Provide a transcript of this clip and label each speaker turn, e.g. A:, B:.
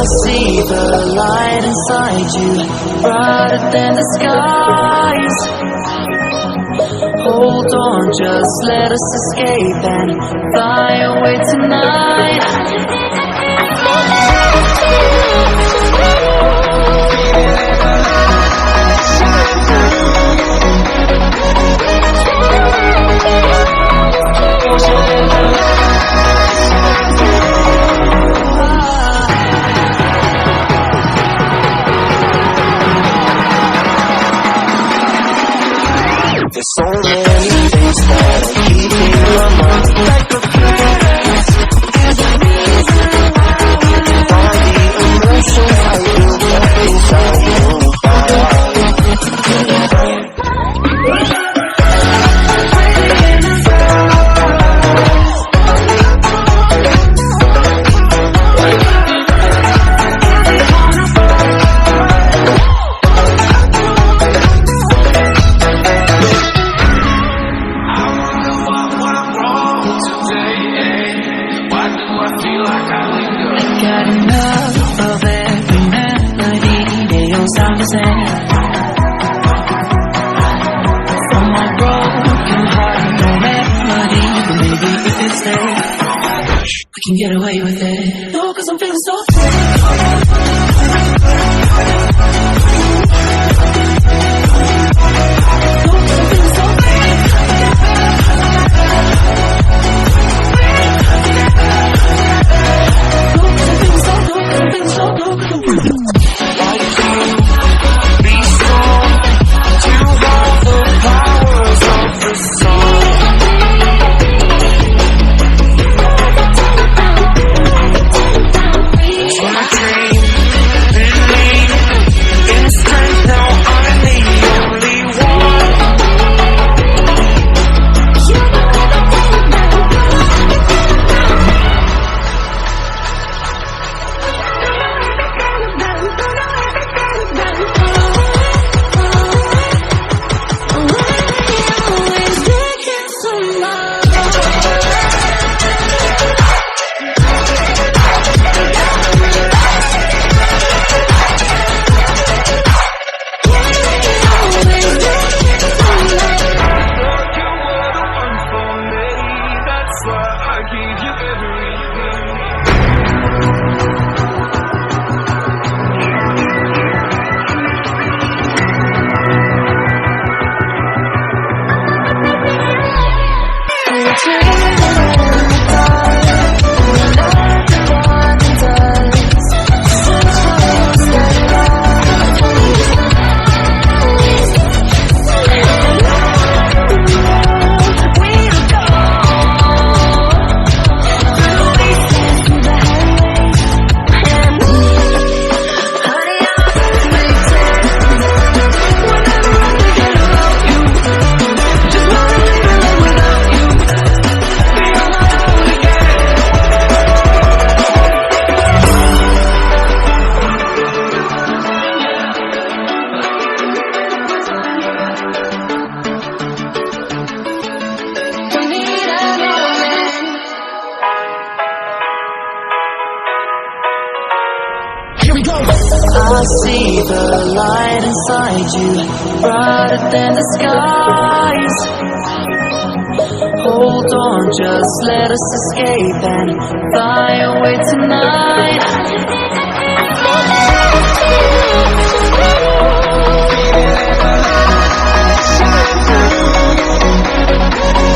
A: see the light inside you, brighter than the skies. Hold on, just let us escape and fly away tonight.
B: There's so many things that are keeping my mind like a place. All the emotions I feel back inside your
A: can get away with it. No, 'cause I'm feeling so I see the light inside you, brighter than the skies. Hold on, just let us escape and fly away tonight.